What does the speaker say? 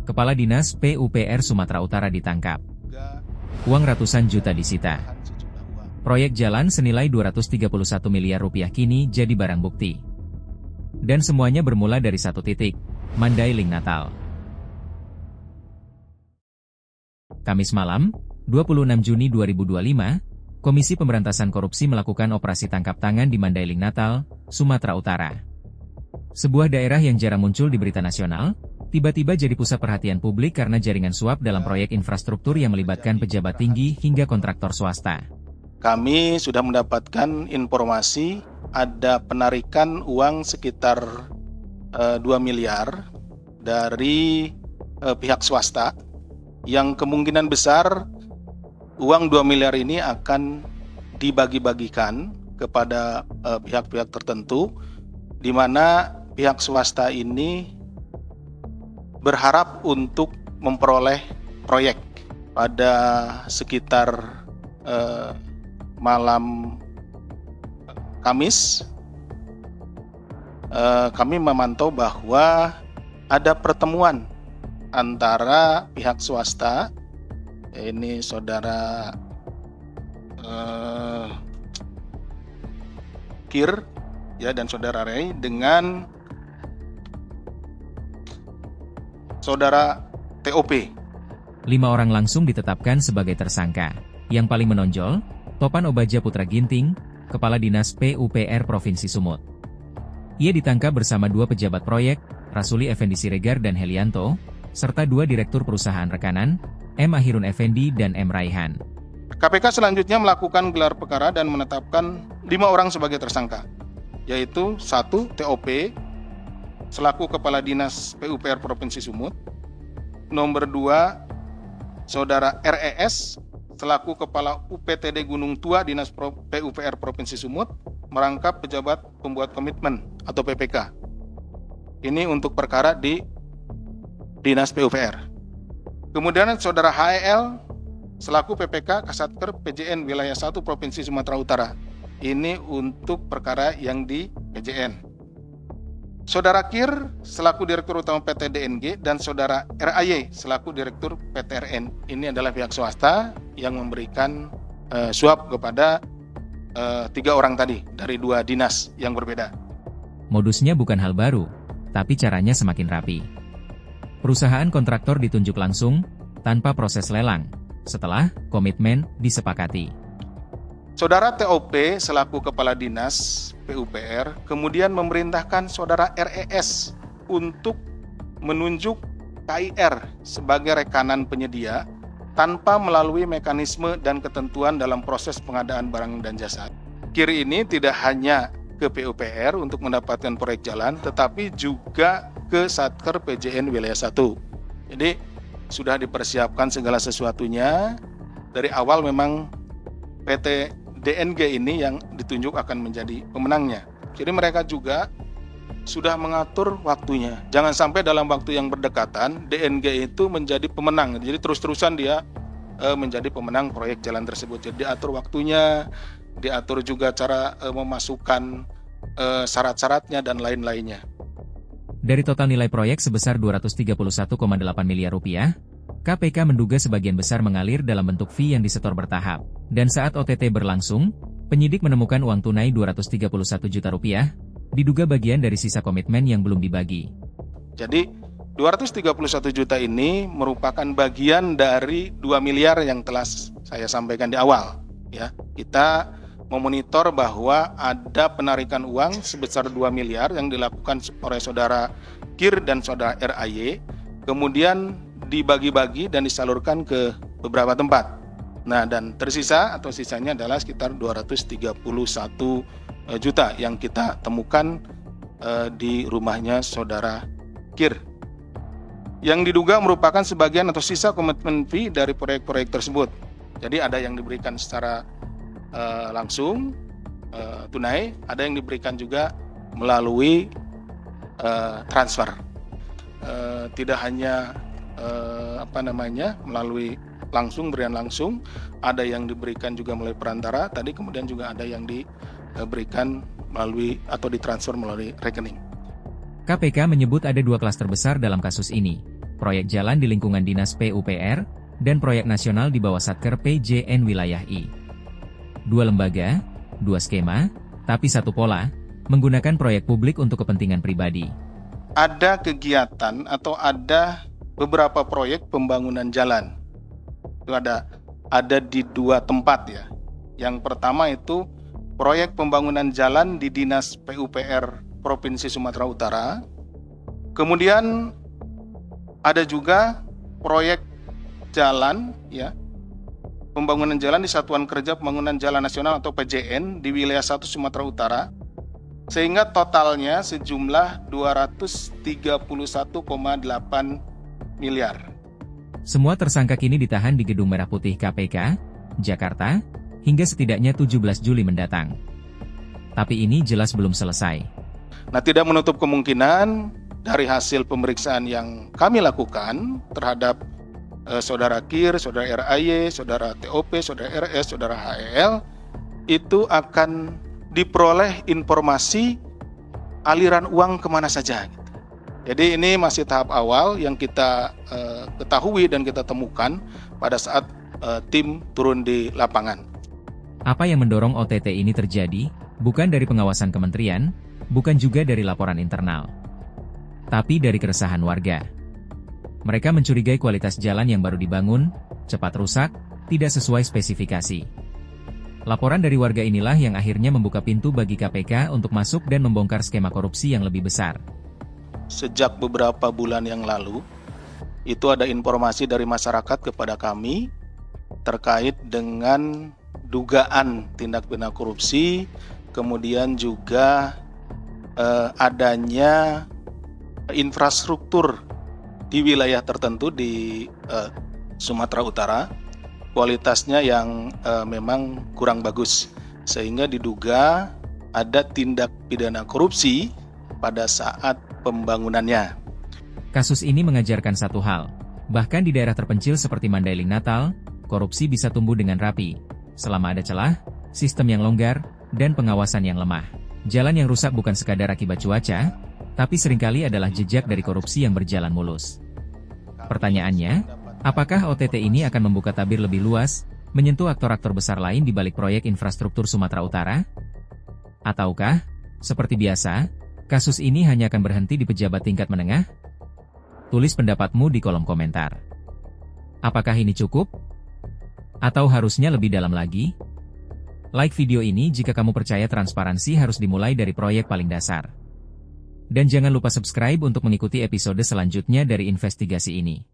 Kepala Dinas PUPR Sumatera Utara ditangkap. Uang ratusan juta disita. Proyek jalan senilai 231 miliar rupiah kini jadi barang bukti. Dan semuanya bermula dari satu titik, Mandailing Natal. Kamis malam, 26 Juni 2025, Komisi Pemberantasan Korupsi melakukan operasi tangkap tangan di Mandailing Natal, Sumatera Utara. Sebuah daerah yang jarang muncul di berita nasional, tiba-tiba jadi pusat perhatian publik karena jaringan suap dalam proyek infrastruktur yang melibatkan pejabat tinggi hingga kontraktor swasta. Kami sudah mendapatkan informasi ada penarikan uang sekitar 2 miliar dari pihak swasta yang kemungkinan besar uang 2 miliar ini akan dibagi-bagikan kepada pihak-pihak tertentu, di mana pihak swasta ini berharap untuk memperoleh proyek. Pada sekitar malam Kamis, kami memantau bahwa ada pertemuan antara pihak swasta, ini saudara Kir ya, dan saudara Ray, dengan saudara TOP. 5 orang langsung ditetapkan sebagai tersangka. Yang paling menonjol, Topan Obaja Putra Ginting, Kepala Dinas PUPR Provinsi Sumut. Ia ditangkap bersama 2 pejabat proyek, Rasuli Effendi Siregar dan Helianto, serta 2 direktur perusahaan rekanan, M. Ahirun Effendi dan M. Raihan. KPK selanjutnya melakukan gelar perkara dan menetapkan 5 orang sebagai tersangka, yaitu 1. TOP, selaku Kepala Dinas PUPR Provinsi Sumut. Nomor 2, Saudara RES, selaku Kepala UPTD Gunung Tua Dinas PUPR Provinsi Sumut, merangkap pejabat pembuat komitmen atau PPK. Ini untuk perkara di Dinas PUPR. Kemudian Saudara HEL, selaku PPK Kasatker PJN Wilayah 1 Provinsi Sumatera Utara. Ini untuk perkara yang di PJN. Saudara Kir, selaku Direktur Utama PT DNG, dan Saudara RAY, selaku Direktur PTRN. Ini adalah pihak swasta yang memberikan suap kepada 3 orang tadi, dari 2 dinas yang berbeda. Modusnya bukan hal baru, tapi caranya semakin rapi. Perusahaan kontraktor ditunjuk langsung, tanpa proses lelang, setelah komitmen disepakati. Saudara TOP selaku Kepala Dinas PUPR kemudian memerintahkan Saudara RES untuk menunjuk KIR sebagai rekanan penyedia tanpa melalui mekanisme dan ketentuan dalam proses pengadaan barang dan jasa. KIR ini tidak hanya ke PUPR untuk mendapatkan proyek jalan, tetapi juga ke Satker PJN Wilayah 1. Jadi sudah dipersiapkan segala sesuatunya. Dari awal memang PT DNG ini yang ditunjuk akan menjadi pemenangnya. Jadi mereka juga sudah mengatur waktunya. Jangan sampai dalam waktu yang berdekatan DNG itu menjadi pemenang. Jadi terus-terusan dia menjadi pemenang proyek jalan tersebut. Jadi diatur waktunya, diatur juga cara memasukkan syarat-syaratnya dan lain-lainnya. Dari total nilai proyek sebesar 231,8 miliar rupiah, KPK menduga sebagian besar mengalir dalam bentuk fee yang disetor bertahap. Dan saat OTT berlangsung, penyidik menemukan uang tunai 231 juta rupiah, diduga bagian dari sisa komitmen yang belum dibagi. Jadi 231 juta ini merupakan bagian dari 2 miliar yang telah saya sampaikan di awal. Ya, kita memonitor bahwa ada penarikan uang sebesar 2 miliar yang dilakukan oleh Saudara Kir dan Saudara RAY, kemudian dibagi-bagi dan disalurkan ke beberapa tempat. Nah, dan tersisa atau sisanya adalah sekitar 231 juta yang kita temukan di rumahnya Saudara Kir, yang diduga merupakan sebagian atau sisa komitmen fee dari proyek-proyek tersebut. Jadi ada yang diberikan secara langsung tunai, ada yang diberikan juga melalui transfer. Tidak hanya melalui langsung, berian langsung, ada yang diberikan juga melalui perantara tadi, kemudian juga ada yang diberikan melalui atau ditransfer melalui rekening. KPK menyebut ada 2 klaster besar dalam kasus ini. proyek jalan di lingkungan Dinas PUPR, dan proyek nasional di bawah Satker PJN Wilayah I. Dua lembaga, dua skema, tapi satu pola, menggunakan proyek publik untuk kepentingan pribadi. Ada kegiatan atau ada beberapa proyek pembangunan jalan. Itu ada di dua tempat ya. Yang pertama itu proyek pembangunan jalan di Dinas PUPR Provinsi Sumatera Utara. Kemudian ada juga proyek jalan ya. Pembangunan jalan di Satuan Kerja Pembangunan Jalan Nasional atau PJN di wilayah 1 Sumatera Utara. Sehingga totalnya sejumlah 231,8 miliar. Semua tersangka kini ditahan di Gedung Merah Putih KPK, Jakarta, hingga setidaknya 17 Juli mendatang. Tapi ini jelas belum selesai. Nah, tidak menutup kemungkinan dari hasil pemeriksaan yang kami lakukan terhadap Saudara KIR, Saudara RAY, Saudara TOP, Saudara RS, Saudara HEL, itu akan diperoleh informasi aliran uang kemana saja. Jadi ini masih tahap awal yang kita ketahui dan kita temukan pada saat tim turun di lapangan. Apa yang mendorong OTT ini terjadi, bukan dari pengawasan kementerian, bukan juga dari laporan internal, tapi dari keresahan warga. Mereka mencurigai kualitas jalan yang baru dibangun, cepat rusak, tidak sesuai spesifikasi. Laporan dari warga inilah yang akhirnya membuka pintu bagi KPK untuk masuk dan membongkar skema korupsi yang lebih besar. Sejak beberapa bulan yang lalu, itu ada informasi dari masyarakat kepada kami terkait dengan dugaan tindak pidana korupsi, kemudian juga adanya infrastruktur di wilayah tertentu di Sumatera Utara, kualitasnya yang memang kurang bagus, sehingga diduga ada tindak pidana korupsi pada saat pembangunannya. Kasus ini mengajarkan satu hal, bahkan di daerah terpencil seperti Mandailing Natal, korupsi bisa tumbuh dengan rapi, selama ada celah, sistem yang longgar, dan pengawasan yang lemah. Jalan yang rusak bukan sekadar akibat cuaca, tapi seringkali adalah jejak dari korupsi yang berjalan mulus. Pertanyaannya, apakah OTT ini akan membuka tabir lebih luas, menyentuh aktor-aktor besar lain di balik proyek infrastruktur Sumatera Utara? Ataukah, seperti biasa, kasus ini hanya akan berhenti di pejabat tingkat menengah? Tulis pendapatmu di kolom komentar. Apakah ini cukup? Atau harusnya lebih dalam lagi? Like video ini jika kamu percaya transparansi harus dimulai dari proyek paling dasar. Dan jangan lupa subscribe untuk mengikuti episode selanjutnya dari investigasi ini.